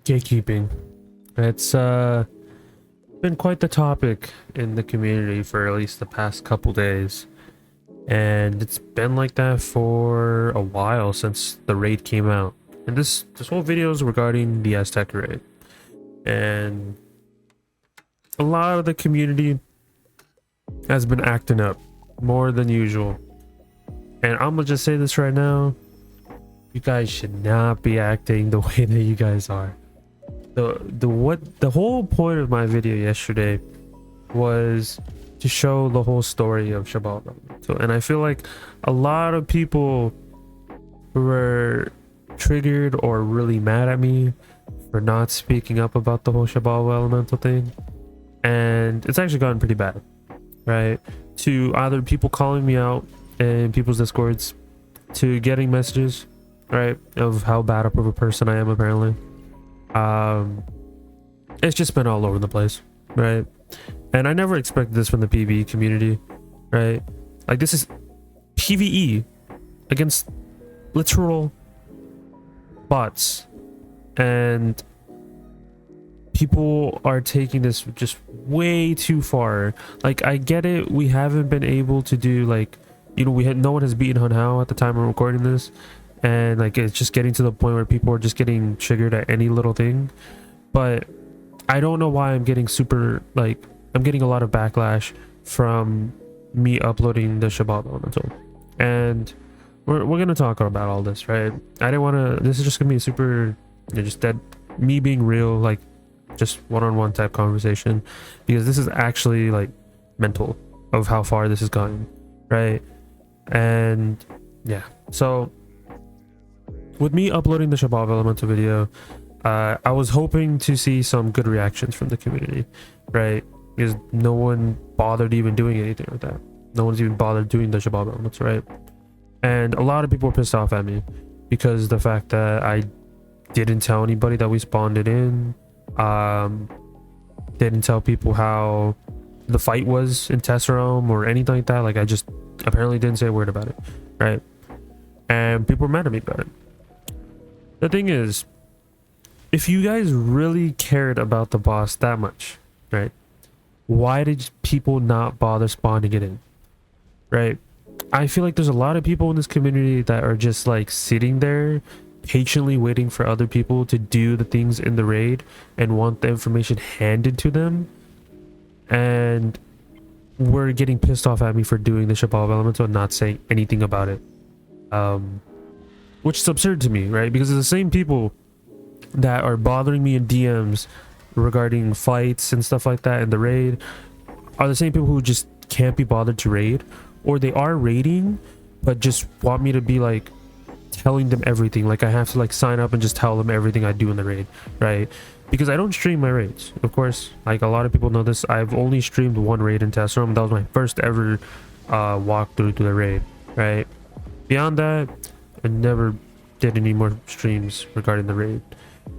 Gatekeeping. It's been quite the topic in the community for at least the past couple days. And it's been like that for a while since the raid came out. And this whole video is regarding the Aztec raid. And a lot of the community has been acting up more than usual. And I'm gonna just say this right now. You guys should not be acting the way that you guys are. The whole point of my video yesterday was to show the whole story of Shabbat. So, and I feel like a lot of people were triggered or really mad at me for not speaking up about the whole Shabbat elemental thing, and it's actually gotten pretty bad, right? To either people calling me out in people's discords, to getting messages, right, of how bad of a person I am apparently. It's just been all over the place, right? And I never expected this from the PvE community, right? Like, this is PvE against literal bots, and people are taking this just way too far. Like, I get it, we haven't been able to do, like, you know, no one has beaten Hun Hao at the time of recording this, and like it's just getting to the point where people are just getting triggered at any little thing. But I don't know why I'm getting I'm getting a lot of backlash from me uploading the Shabbat elemental, and we're gonna talk about all this, right? I didn't want to, this is just gonna be super, just that, me being real, like just one-on-one type conversation, because this is actually like mental of how far this has gone, right? And yeah, so with me uploading the Shabbat elemental video, I was hoping to see some good reactions from the community, right? Because no one bothered even doing anything like that. No one's even bothered doing the Shabbat elements, right? And a lot of people were pissed off at me because the fact that I didn't tell anybody that we spawned it in, didn't tell people how the fight was in Tesserome or anything like that. Like, I just apparently didn't say a word about it, right? And people were mad at me about it. The thing is, if you guys really cared about the boss that much, right, why did people not bother spawning it in, right? I feel like there's a lot of people in this community that are just like sitting there patiently waiting for other people to do the things in the raid and want the information handed to them, and were getting pissed off at me for doing the Shabbat elemental and not saying anything about it, which is absurd to me, right? Because it's the same people that are bothering me in DMs regarding fights and stuff like that in the raid are the same people who just can't be bothered to raid, or they are raiding but just want me to be like telling them everything. Like, I have to like sign up and just tell them everything I do in the raid, right? Because I don't stream my raids, of course. Like, a lot of people know this, I've only streamed one raid in Tesserome. That was my first ever walkthrough to the raid, right? Beyond that, I never did any more streams regarding the raid,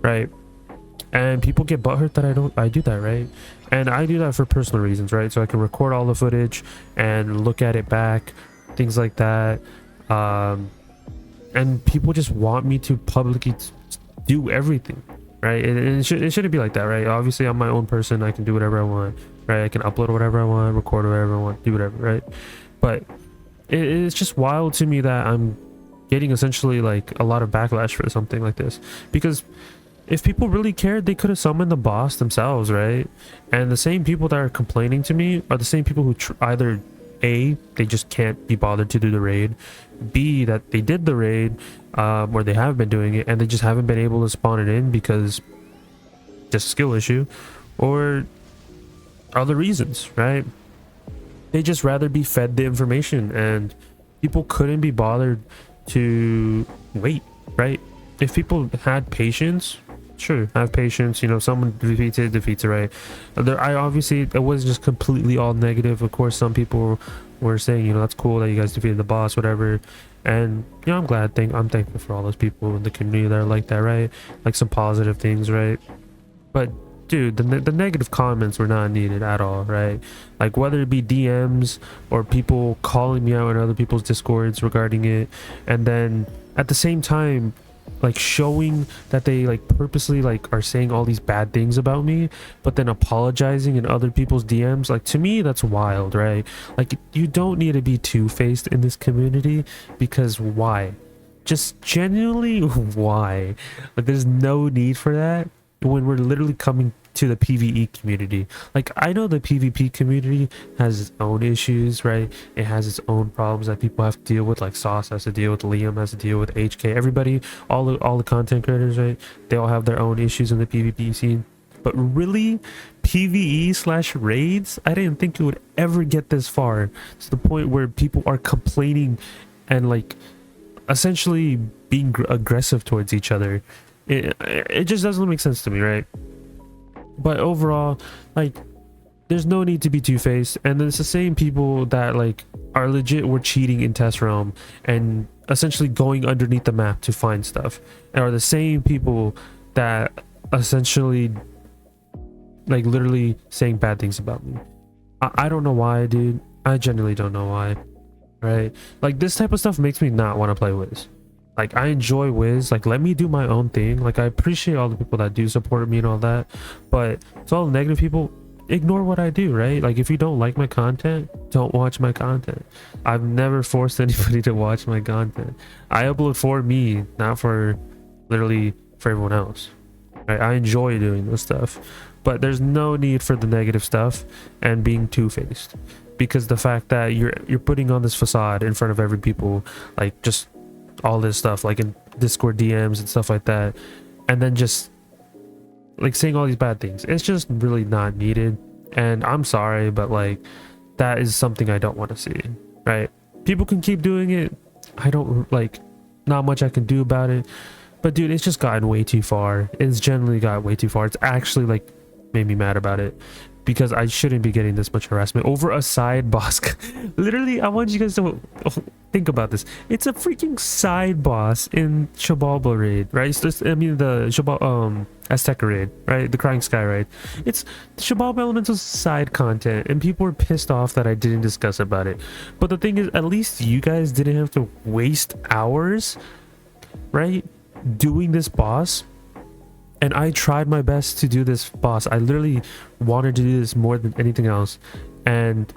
right? And people get butthurt that I do that, right? And I do that for personal reasons, right? So I can record all the footage and look at it back, things like that. And people just want me to publicly do everything, right? And it shouldn't be like that, right? Obviously, I'm my own person. I can do whatever I want, right? I can upload whatever I want, record whatever I want, do whatever, right? But it's just wild to me that I'm getting essentially like a lot of backlash for something like this, because if people really cared, they could have summoned the boss themselves, right? And the same people that are complaining to me are the same people who either A, they just can't be bothered to do the raid, B, that they did the raid, or they have been doing it and they just haven't been able to spawn it in because just a skill issue, or other reasons, right? They just rather be fed the information, and people couldn't be bothered to wait, right? If people had patience, sure, have patience, you know, someone defeats it, right? I obviously, it was just completely all negative. Of course, some people were saying, you know, that's cool that you guys defeated the boss, whatever. And, you know, I'm thankful for all those people in the community that are like that, right? Like, some positive things, right? But dude, the negative comments were not needed at all, right? Like, whether it be DMs or people calling me out in other people's discords regarding it, and then at the same time like showing that they like purposely like are saying all these bad things about me, but then apologizing in other people's DMs. Like, to me, that's wild, right? Like, you don't need to be two-faced in this community, because why? Just genuinely, why? Like, there's no need for that when we're literally coming to the PvE community. Like, I know the PvP community has its own issues, right? It has its own problems that people have to deal with, like Sauce has to deal with, Liam has to deal with, HK, everybody, all the content creators, right? They all have their own issues in the PvP scene. But really, PvE/raids, I didn't think it would ever get this far, to the point where people are complaining and like essentially being aggressive towards each other. It just doesn't make sense to me, right? But overall, like, there's no need to be two-faced. And then it's the same people that like are legit were cheating in test realm and essentially going underneath the map to find stuff, and are the same people that essentially like literally saying bad things about me. I don't know why, dude. I genuinely don't know why, right? Like, this type of stuff makes me not want to play Wiz. Like, I enjoy Wiz, like, let me do my own thing. Like, I appreciate all the people that do support me and all that, but to all the negative people, ignore what I do, right? Like, if you don't like my content, don't watch my content. I've never forced anybody to watch my content. I upload for me, not for literally for everyone else, right? I enjoy doing this stuff, but there's no need for the negative stuff and being two-faced, because the fact that you're putting on this facade in front of every people, like, just all this stuff, like in Discord DMs and stuff like that, and then just like saying all these bad things, it's just really not needed. And I'm sorry, but like, that is something I don't want to see, right? People can keep doing it, I don't, like, not much I can do about it, but dude, it's just gotten way too far. It's generally got way too far. It's actually like made me mad about it, because I shouldn't be getting this much harassment over a side boss. Literally, I want you guys to think about this. It's a freaking side boss in Shabalba raid, right? It's just, I mean, the Azteca raid, right? The Crying Sky raid. It's the Shabalba Elemental's side content, and people were pissed off that I didn't discuss about it. But the thing is, at least you guys didn't have to waste hours, right, doing this boss. And I tried my best to do this boss. I literally wanted to do this more than anything else, and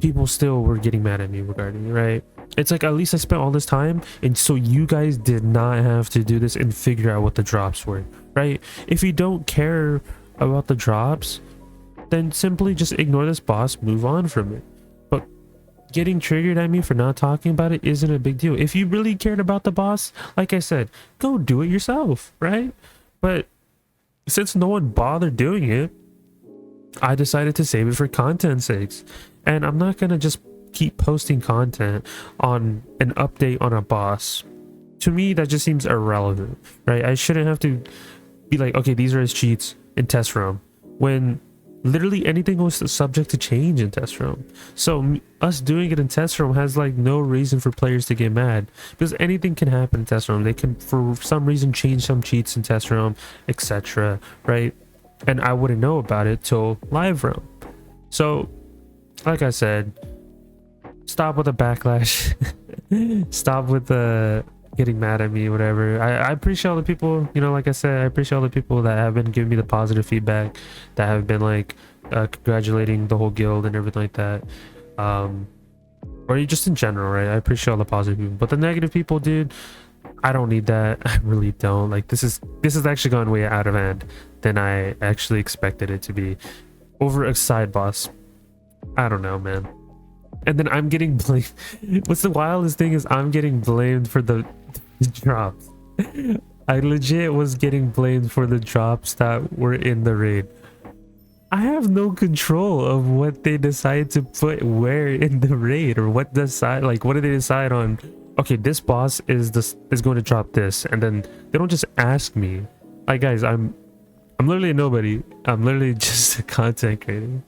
people still were getting mad at me regarding it, right? It's like, at least I spent all this time, and so you guys did not have to do this and figure out what the drops were, right? If you don't care about the drops, then simply just ignore this boss, move on from it. But getting triggered at me for not talking about it isn't a big deal. If you really cared about the boss, like I said, go do it yourself, right? But since no one bothered doing it, I decided to save it for content's sakes. And I'm not going to just keep posting content on an update on a boss. To me, that just seems irrelevant, right? I shouldn't have to be like, okay, these are his cheats in test realm, when literally anything was subject to change in test realm. So us doing it in test realm has like no reason for players to get mad, because anything can happen in test realm. They can for some reason change some cheats in test realm, etc., right? And I wouldn't know about it till live realm. So like I said, stop with the backlash. Stop with the getting mad at me, whatever. I appreciate all the people, you know, like I said, I appreciate all the people that have been giving me the positive feedback, that have been like congratulating the whole guild and everything like that, or just in general, right? I appreciate all the positive people, but the negative people, dude, I don't need that. I really don't. Like, this is actually gone way out of hand than I actually expected it to be, over a side boss. I don't know, man. And then I'm getting blamed. What's the wildest thing is, I'm getting blamed for the drops. I legit was getting blamed for the drops that were in the raid. I have no control of what they decide to put where in the raid, or what decide, like, what do they decide on? Okay, this boss is going to drop this, and then they don't just ask me. Like, guys, I'm literally a nobody. I'm literally just a content creator.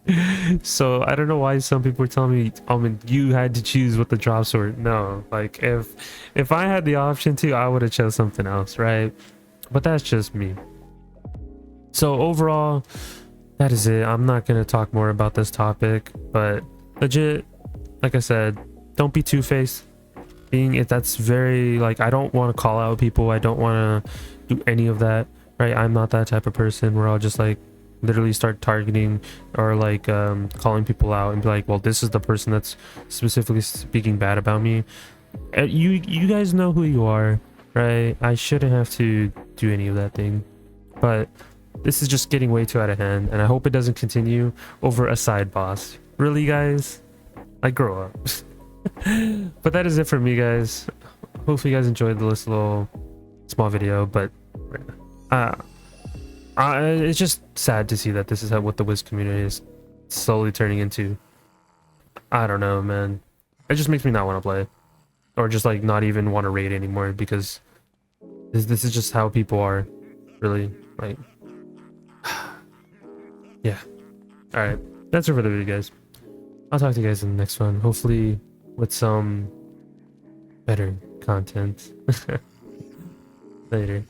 So I don't know why some people are telling me, you had to choose what the drops were. No, like, if I had the option to, I would have chose something else, right? But that's just me. So overall, that is it. I'm not gonna talk more about this topic, but legit, like I said, don't be two-faced. being it. That's very like, I don't want to call out people. I don't want to do any of that, right? I'm not that type of person where I'll just like literally start targeting or like calling people out and be like, well, this is the person that's specifically speaking bad about me. You guys know who you are, right? I shouldn't have to do any of that thing, but this is just getting way too out of hand, and I hope it doesn't continue over a side boss. Really, guys? Like, grow up. But that is it for me, guys. Hopefully you guys enjoyed this little small video, but it's just sad to see that this is what the Wiz community is slowly turning into. I don't know, man. It just makes me not want to play, or just like not even want to raid anymore, because this is just how people are, really. Like, yeah. All right, that's it for the video, guys. I'll talk to you guys in the next one, hopefully with some better content. Later.